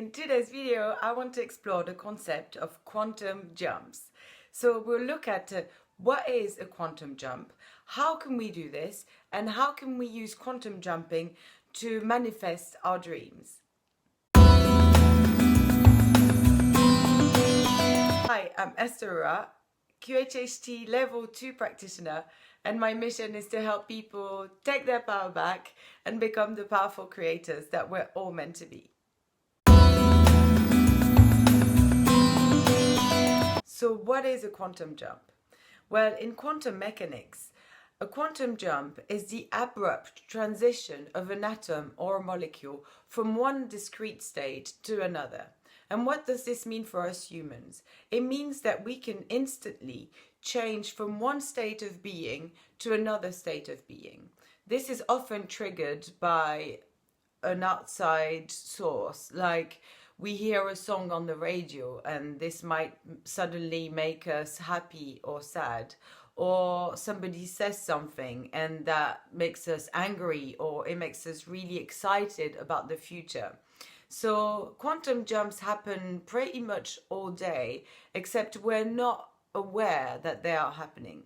In today's video, I want to explore the concept of quantum jumps. So we'll look at what is a quantum jump, how can we do this, and how can we use quantum jumping to manifest our dreams. Hi, I'm Esther, QHHT Level 2 practitioner, and my mission is to help people take their power back and become the powerful creators that we're all meant to be. So what is a quantum jump? Well, in quantum mechanics, a quantum jump is the abrupt transition of an atom or a molecule from one discrete state to another. And what does this mean for us humans? It means that we can instantly change from one state of being to another state of being. This is often triggered by an outside source, like we hear a song on the radio and this might suddenly make us happy or sad, or somebody says something and that makes us angry, or it makes us really excited about the future. So quantum jumps happen pretty much all day, except we're not aware that they are happening.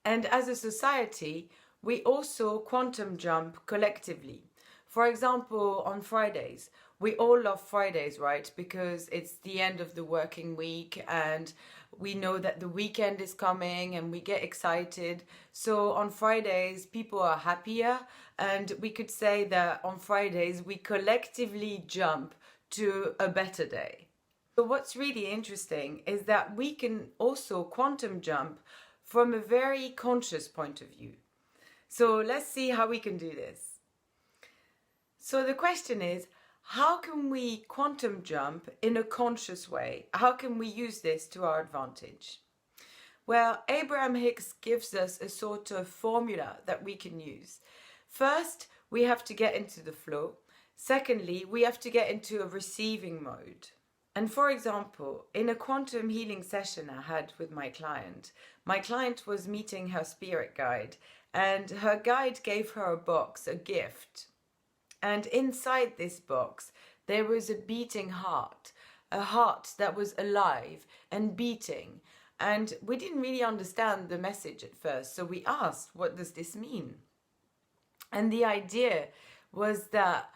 And as a society, we also quantum jump collectively. For example, on Fridays, we all love Fridays, right? Because it's the end of the working week and we know that the weekend is coming and we get excited. So on Fridays, people are happier, and we could say that on Fridays, we collectively jump to a better day. So what's really interesting is that we can also quantum jump from a very conscious point of view. So let's see how we can do this. So the question is, how can we quantum jump in a conscious way? How can we use this to our advantage? Well, Abraham Hicks gives us a sort of formula that we can use. First, we have to get into the flow. Secondly, we have to get into a receiving mode. And for example, in a quantum healing session I had with my client was meeting her spirit guide, and her guide gave her a box, a gift. And inside this box, there was a beating heart, a heart that was alive and beating. And we didn't really understand the message at first, so we asked, what does this mean? And the idea was that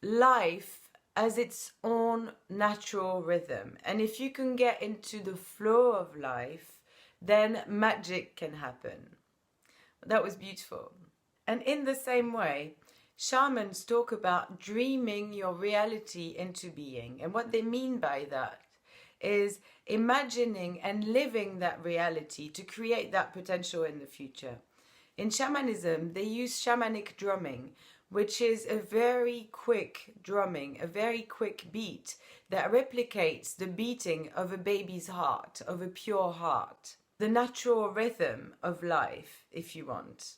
life has its own natural rhythm. And if you can get into the flow of life, then magic can happen. That was beautiful. And in the same way, shamans talk about dreaming your reality into being. And what they mean by that is imagining and living that reality to create that potential in the future. In shamanism, they use shamanic drumming, which is a very quick drumming, a very quick beat that replicates the beating of a baby's heart, of a pure heart. The natural rhythm of life, if you want.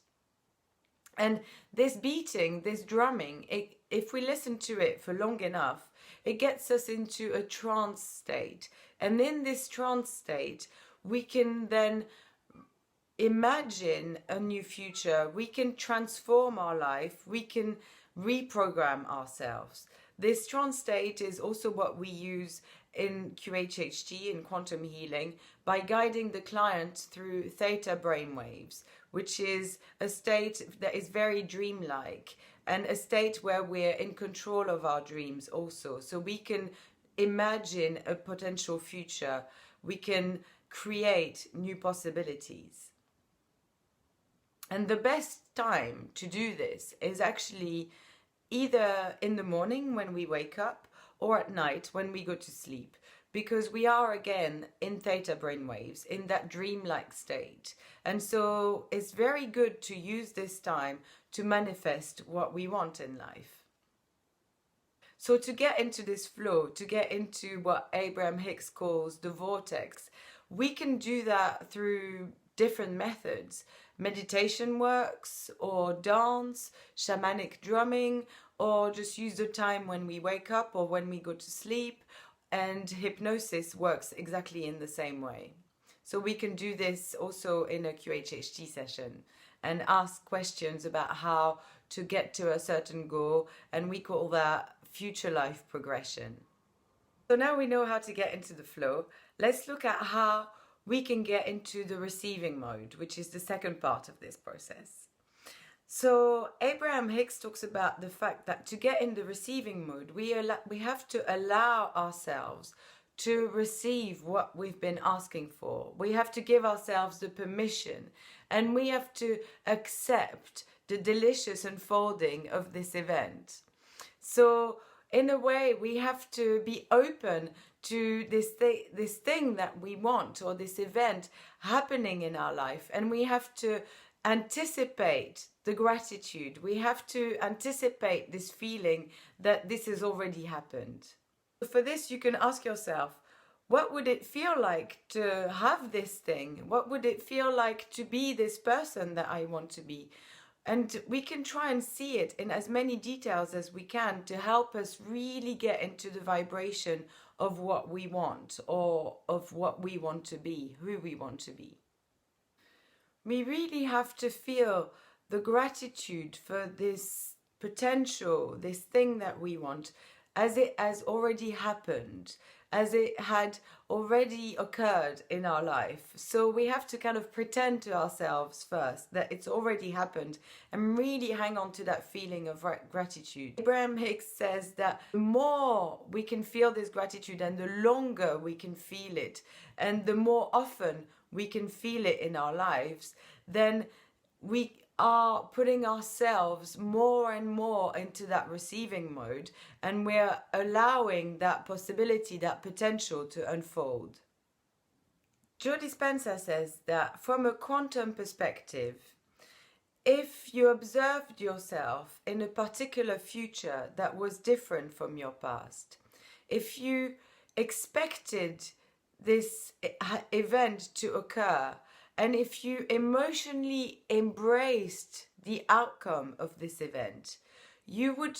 And this beating, this drumming, if we listen to it for long enough, it gets us into a trance state. And in this trance state, we can then imagine a new future. We can transform our life. We can reprogram ourselves. This trance state is also what we use in QHHT, in quantum healing, by guiding the client through theta brainwaves, which is a state that is very dreamlike and a state where we're in control of our dreams also. So we can imagine a potential future. We can create new possibilities. And the best time to do this is actually either in the morning when we wake up or at night when we go to sleep, because we are again in theta brainwaves, in that dreamlike state. And so it's very good to use this time to manifest what we want in life. So to get into this flow, to get into what Abraham Hicks calls the vortex, we can do that through different methods. Meditation works, or dance, shamanic drumming, or just use the time when we wake up or when we go to sleep. And hypnosis works exactly in the same way. So we can do this also in a QHHT session and ask questions about how to get to a certain goal, and we call that future life progression. So now we know how to get into the flow. Let's look at how we can get into the receiving mode, which is the second part of this process. So Abraham Hicks talks about the fact that to get in the receiving mode, we have to allow ourselves to receive what we've been asking for. We have to give ourselves the permission, and we have to accept the delicious unfolding of this event. So in a way, we have to be open to this thing that we want, or this event happening in our life, and we have to anticipate the gratitude. We have to anticipate this feeling that this has already happened. For this, you can ask yourself, what would it feel like to have this thing? What would it feel like to be this person that I want to be? And we can try and see it in as many details as we can to help us really get into the vibration of what we want, or of what we want to be, who we want to be. We really have to feel the gratitude for this potential, this thing that we want, as it has already happened, as it had already occurred in our life. So we have to kind of pretend to ourselves first that it's already happened, and really hang on to that feeling of gratitude. Abraham Hicks says that the more we can feel this gratitude, and the longer we can feel it, and the more often we can feel it in our lives, then we are putting ourselves more and more into that receiving mode, and we're allowing that possibility, that potential to unfold. Joe Dispenza says that from a quantum perspective, if you observed yourself in a particular future that was different from your past, if you expected this event to occur, and if you emotionally embraced the outcome of this event, you would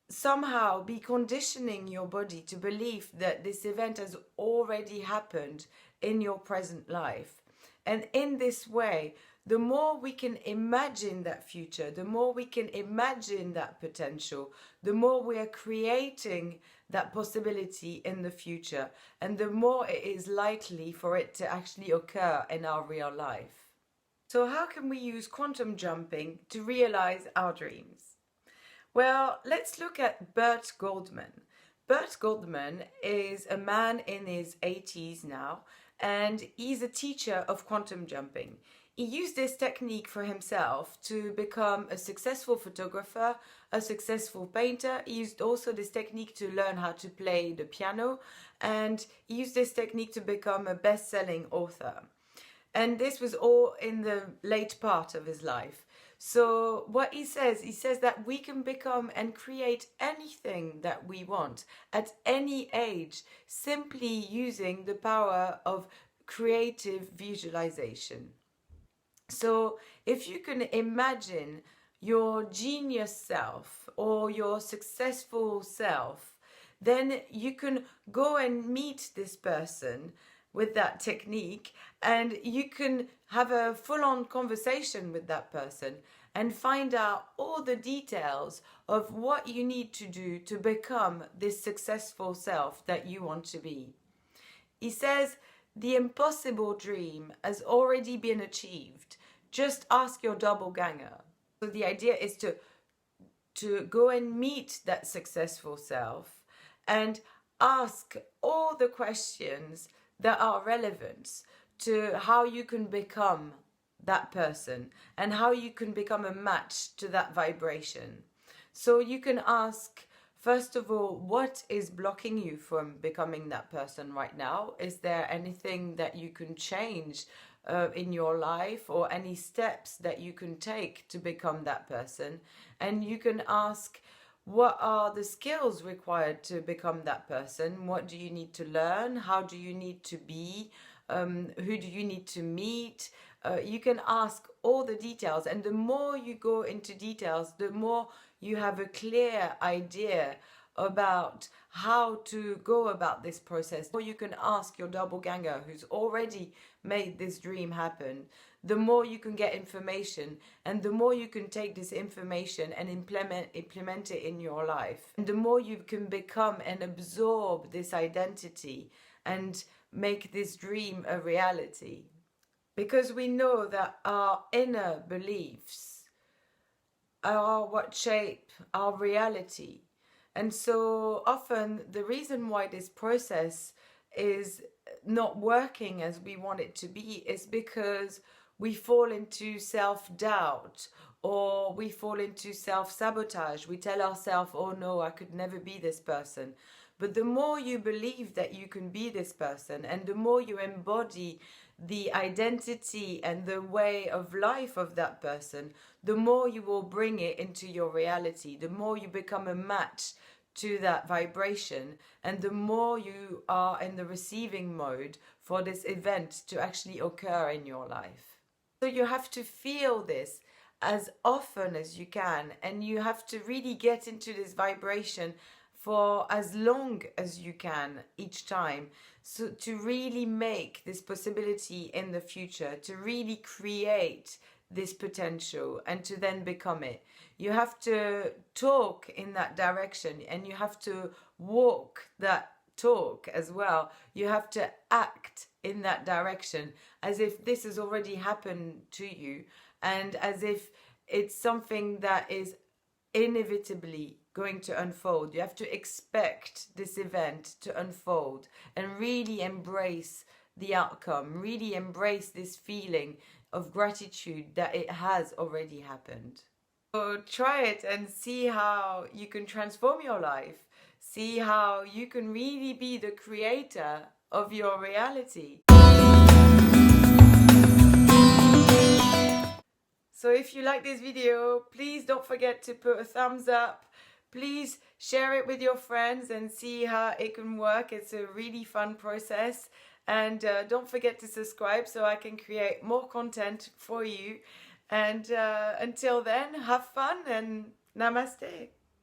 somehow be conditioning your body to believe that this event has already happened in your present life. And in this way, the more we can imagine that future, the more we can imagine that potential, the more we are creating that possibility in the future, and the more it is likely for it to actually occur in our real life. So how can we use quantum jumping to realize our dreams? Well, let's look at Burt Goldman. Burt Goldman is a man in his 80s now, and he's a teacher of quantum jumping. He used this technique for himself to become a successful photographer, a successful painter. He used also this technique to learn how to play the piano, and he used this technique to become a best-selling author. And this was all in the late part of his life. So what he says that we can become and create anything that we want at any age, simply using the power of creative visualization. So if you can imagine your genius self or your successful self, then you can go and meet this person with that technique, and you can have a full-on conversation with that person and find out all the details of what you need to do to become this successful self that you want to be. He says, the impossible dream has already been achieved. Just ask your doppelgänger. So the idea is to go and meet that successful self and ask all the questions that are relevant to how you can become that person and how you can become a match to that vibration. So you can ask, first of all, what is blocking you from becoming that person right now? Is there anything that you can change in your life, or any steps that you can take to become that person? And you can ask, what are the skills required to become that person? What do you need to learn? How do you need to be? Who do you need to meet? You can ask all the details, and the more you go into details, the more you have a clear idea about how to go about this process. Or you can ask your doppelganger, who's already made this dream happen, the more you can get information, and the more you can take this information and implement it in your life, and the more you can become and absorb this identity and make this dream a reality. Because we know that our inner beliefs are what shape our reality. And so often the reason why this process is not working as we want it to be is because we fall into self-doubt, or we fall into self-sabotage. We tell ourselves, oh no, I could never be this person. But the more you believe that you can be this person, and the more you embody the identity and the way of life of that person, the more you will bring it into your reality, the more you become a match to that vibration, and the more you are in the receiving mode for this event to actually occur in your life. So you have to feel this as often as you can, and you have to really get into this vibration for as long as you can each time, so to really make this possibility in the future, to really create this potential and to then become it. You have to talk in that direction, and you have to walk that talk as well. You have to act in that direction as if this has already happened to you, and as if it's something that is inevitably going to unfold. You have to expect this event to unfold and really embrace the outcome, really embrace this feeling of gratitude that it has already happened. So try it and see how you can transform your life. See how you can really be the creator of your reality. So if you like this video, please don't forget to put a thumbs up. Please share it with your friends and see how it can work. It's a really fun process. And don't forget to subscribe so I can create more content for you. And until then, have fun and namaste.